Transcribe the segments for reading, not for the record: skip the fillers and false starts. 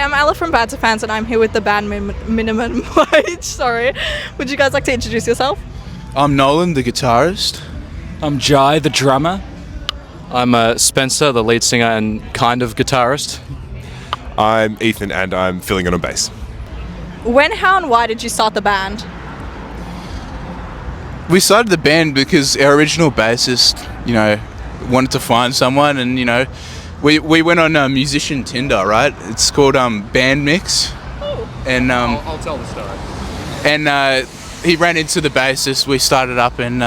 I'm Ella from Bad to Fans, and I'm here with the band Minimum Wage. Sorry. Would you guys like to introduce yourself? I'm Nolan, the guitarist. I'm Jai, the drummer. I'm Spencer, the lead singer and kind of guitarist. I'm Ethan, and I'm filling in on bass. When, how, and why did you start the band? We started the band because our original bassist, wanted to find someone, and we went on musician Tinder, right? It's called Band Mix. Oh. And I'll tell the story. And he ran into the bassist. We started up, and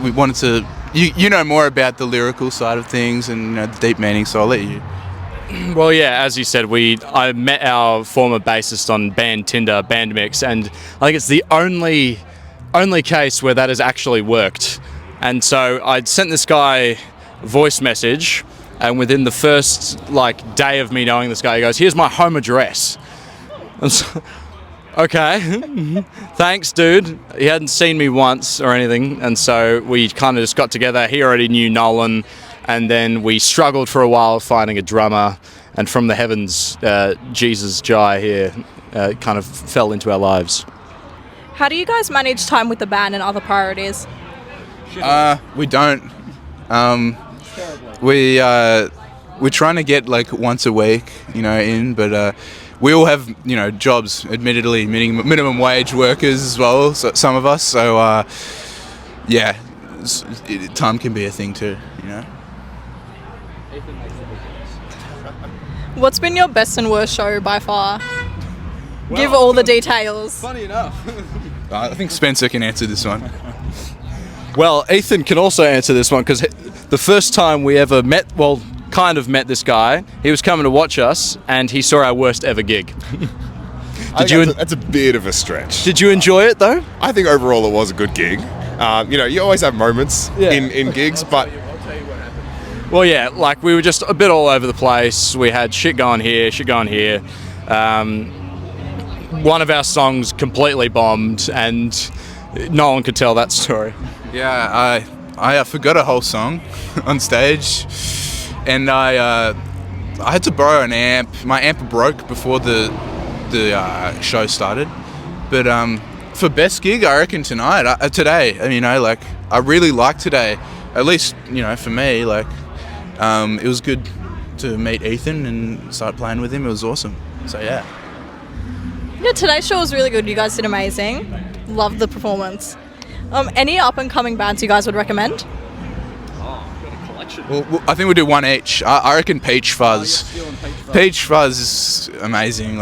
we wanted to. You know more about the lyrical side of things and the deep meaning, so I'll let you. Well, yeah, as you said, I met our former bassist on band Tinder, Band Mix, and I think it's the only case where that has actually worked. And so I'd sent this guy a voice message, and within the first day of me knowing this guy, he goes, "Here's my home address." And so, okay, thanks, dude. He hadn't seen me once or anything, and so we kind of just got together. He already knew Nolan, and then we struggled for a while finding a drummer, and from the heavens, Jesus Jai here kind of fell into our lives. How do you guys manage time with the band and other priorities? We don't. We're trying to get once a week, in, but we all have, jobs, admittedly minimum wage workers as well, so some of us, so yeah, time can be a thing too, What's been your best and worst show by far? Well, give all the details. Funny enough. I think Spencer can answer this one. Well, Ethan can also answer this one, because the first time we ever met this guy, he was coming to watch us, and he saw our worst ever gig. That's a bit of a stretch. Did you enjoy it though? I think overall it was a good gig. You always have moments in gigs, but... Well, yeah, we were just a bit all over the place. We had shit going here, shit going here. One of our songs completely bombed, and no one could tell that story. Yeah, I forgot a whole song on stage, and I had to borrow an amp. My amp broke before the show started, but for best gig, I reckon today. I really liked today. At least for me, it was good to meet Ethan and start playing with him. It was awesome. So yeah. Yeah, today's show was really good. You guys did amazing. Loved the performance. Any up-and-coming bands you guys would recommend? Got a collection. Well, I think we'll do one each. I reckon Peach Fuzz. Peach Fuzz is amazing.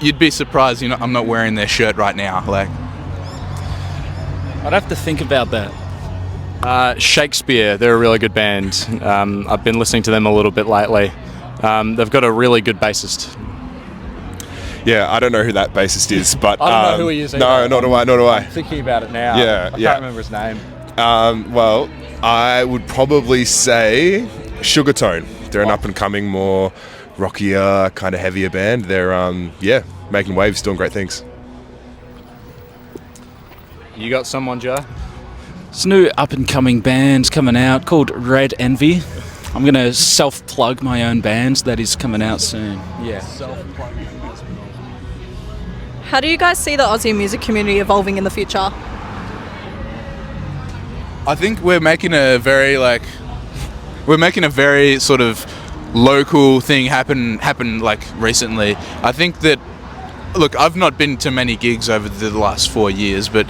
You'd be surprised. I'm not wearing their shirt right now. I'd have to think about that. Shakespeare, they're a really good band. I've been listening to them a little bit lately. They've got a really good bassist. Yeah, I don't know who that bassist is, but... I don't know who he is either. No, nor do I. I'm thinking about it now. Yeah, I can't remember his name. Well, I would probably say Sugartone. They're an up-and-coming, more rockier, kind of heavier band. They're, making waves, doing great things. You got someone, Joe? It's a new up-and-coming band coming out called Red Envy. I'm going to self-plug my own band that is coming out soon. Yeah. How do you guys see the Aussie music community evolving in the future? I think we're making a very sort of local thing happen recently. I think that, look, I've not been to many gigs over the last 4 years, but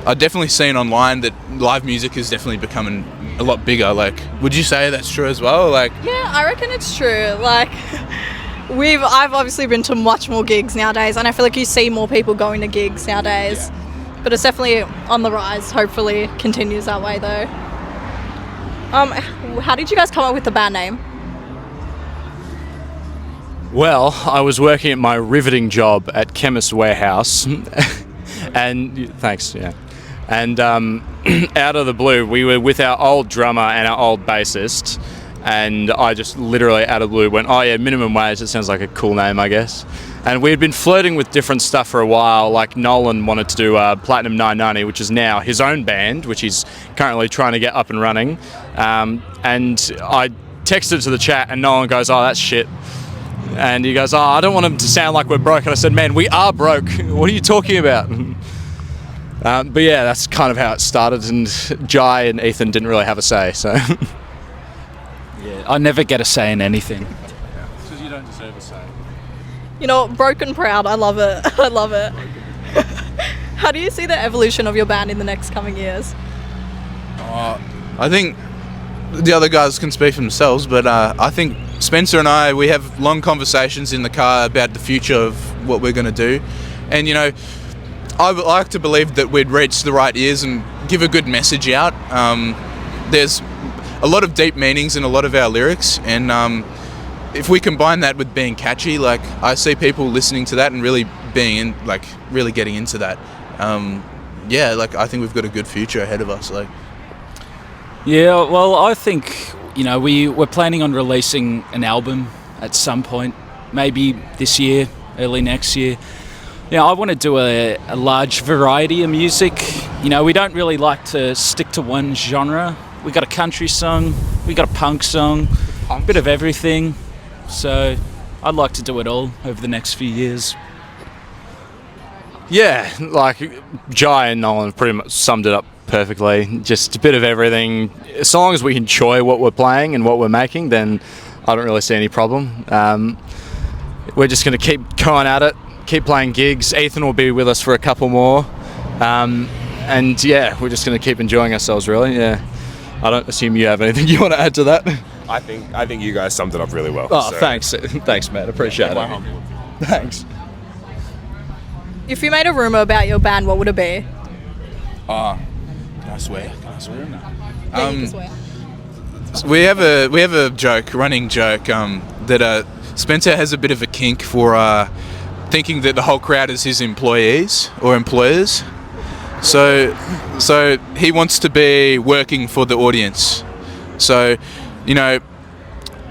I've definitely seen online that live music is definitely becoming a lot bigger. Would you say that's true as well? Yeah, I reckon it's true. I've obviously been to much more gigs nowadays, and I feel like you see more people going to gigs nowadays. Yeah. But it's definitely on the rise. Hopefully continues that way though. How did you guys come up with the band name? Well, I was working at my riveting job at Chemist Warehouse, and thanks, yeah. And out of the blue, we were with our old drummer and our old bassist, and I just literally out of the blue went, "Oh yeah, Minimum Wage, that sounds like a cool name, I guess." And we had been flirting with different stuff for a while. Nolan wanted to do Platinum 990, which is now his own band, which he's currently trying to get up and running. And I texted to the chat, and Nolan goes, "Oh, that's shit." And he goes, "Oh, I don't want him to sound like we're broke." And I said, "Man, we are broke. What are you talking about?" But yeah, that's kind of how it started. And Jai and Ethan didn't really have a say. So Yeah, I never get a say in anything. Because you don't deserve a say. You know, broken proud. I love it. I love it. How do you see the evolution of your band in the next coming years? I think the other guys can speak for themselves, but I think Spencer and I, we have long conversations in the car about the future of what we're going to do. And, you know, I would like to believe that we'd reach the right ears and give a good message out. There's a lot of deep meanings in a lot of our lyrics, and if we combine that with being catchy, like, I see people listening to that and really being in, like, really getting into that. Yeah, like, I think we've got a good future ahead of us. Like, Yeah, well, I think, you know, we're planning on releasing an album at some point, maybe this year, early next year. You know, I want to do a large variety of music. You know, we don't really like to stick to one genre. We got a country song, we got a punk song, a bit of everything. So I'd like to do it all over the next few years. yeah, like Jai and Nolan have pretty much summed it up perfectly. Just a bit of everything. As long as we enjoy what we're playing and what we're making, then I don't really see any problem. We're just going to keep going at it, keep playing gigs. Ethan will be with us for a couple more. And yeah, we're just going to keep enjoying ourselves, really. Yeah. I don't assume you have anything you want to add to that. I think you guys summed it up really well. Oh, so. thanks. Thanks, Matt. Appreciate it. Thanks. If you made a rumour about your band, what would it be? can I swear? Yeah, you can swear. We have a running joke, that Spencer has a bit of a kink for thinking that the whole crowd is his employees or employers. So he wants to be working for the audience. So, you know,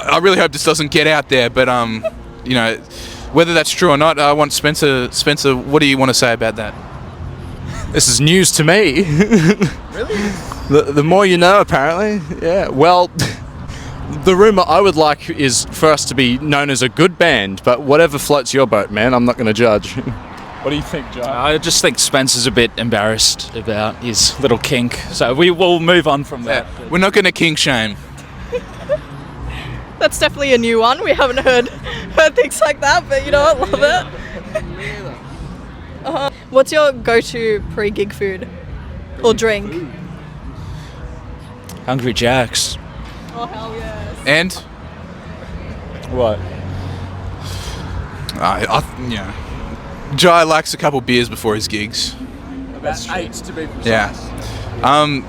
I really hope this doesn't get out there, but you know, whether that's true or not, I want Spencer, what do you want to say about that? This is news to me. Really? The more you know, apparently. Yeah. Well, the rumour I would like is for us to be known as a good band, but whatever floats your boat, man, I'm not going to judge. What do you think, Jai? I just think Spencer's a bit embarrassed about his little kink, so we will move on from that. Yeah, we're not going to kink shame. That's definitely a new one. We haven't heard things like that, but you know what? Love it. What's your go-to pre-gig food or drink? Hungry Jacks. Oh, hell yes. And What? yeah, Jai likes a couple beers before his gigs. About 8 to be precise.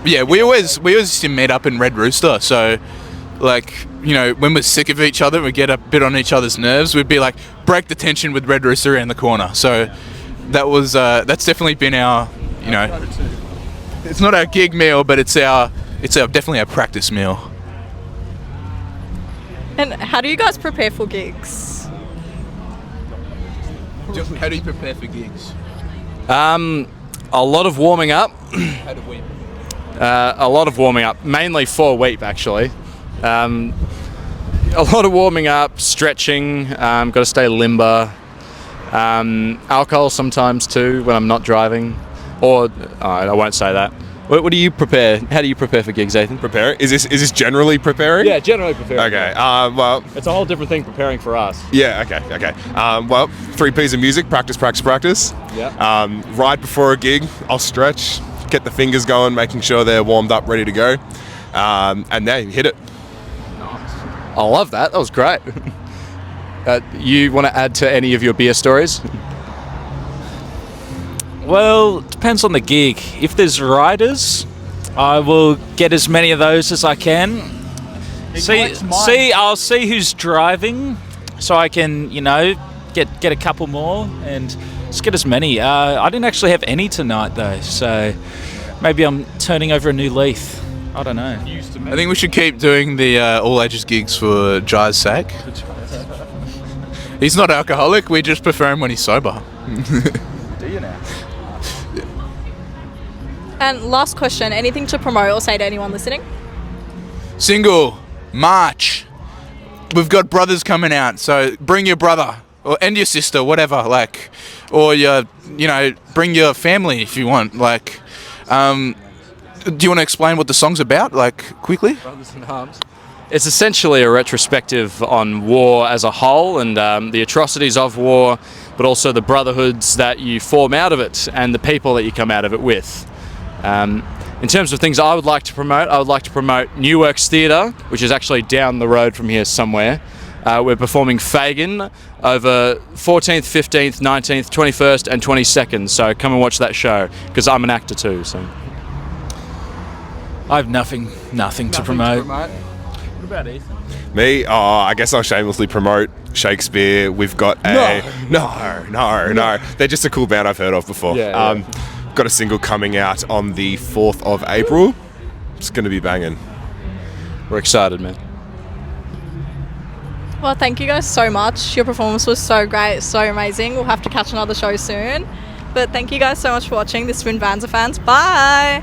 Yeah, we always used to meet up in Red Rooster. So, like, you know, when we're sick of each other, we get a bit on each other's nerves. We'd be like, break the tension with Red Rooster around the corner. So that's definitely been our, you know, it's not our gig meal, but it's definitely our practice meal. And how do you guys prepare for gigs? How do you prepare for gigs? A lot of warming up. How do we? A lot of warming up, mainly for Weep, actually. A lot of warming up, stretching, got to stay limber. Alcohol sometimes too when I'm not driving. Or, I won't say that. What do you prepare? How do you prepare for gigs, Ethan? Preparing? Is this generally preparing? Yeah, generally preparing. Okay. Well. It's a whole different thing preparing for us. Yeah. Okay. Well, 3 P's of music: practice. Yeah. Right before a gig, I'll stretch, get the fingers going, making sure they're warmed up, ready to go, and then hit it. I love that. That was great. You want to add to any of your beer stories? Well, it depends on the gig. If there's riders, I will get as many of those as I can. I'll see who's driving, so I can, you know, get a couple more and just get as many. I didn't actually have any tonight though, so maybe I'm turning over a new leaf. I don't know. I think we should keep doing the all ages gigs for Jai's sake. He's not alcoholic. We just prefer him when he's sober. Do you now? And last question, anything to promote or say to anyone listening? Single, March. we've got brothers coming out, so bring your brother and your sister, whatever, like, or bring your family if you want. Like, do you want to explain what the song's about, like, quickly? Brothers in Arms. It's essentially a retrospective on war as a whole and the atrocities of war, but also the brotherhoods that you form out of it and the people that you come out of it with. In terms of things I would like to promote New Works Theatre, which is actually down the road from here somewhere. We're performing Fagin over 14th, 15th, 19th, 21st and 22nd, so come and watch that show, because I'm an actor too. So I have nothing to promote. What about Ethan? Me? I guess I'll shamelessly promote Shakespeare. We've got No. They're just a cool band I've heard of before. Got a single coming out on the 4th of April. It's going to be banging. We're excited, man. Well, thank you guys so much. Your performance was so great, so amazing. We'll have to catch another show soon. But thank you guys so much for watching. This has been Vanza Fans. Bye!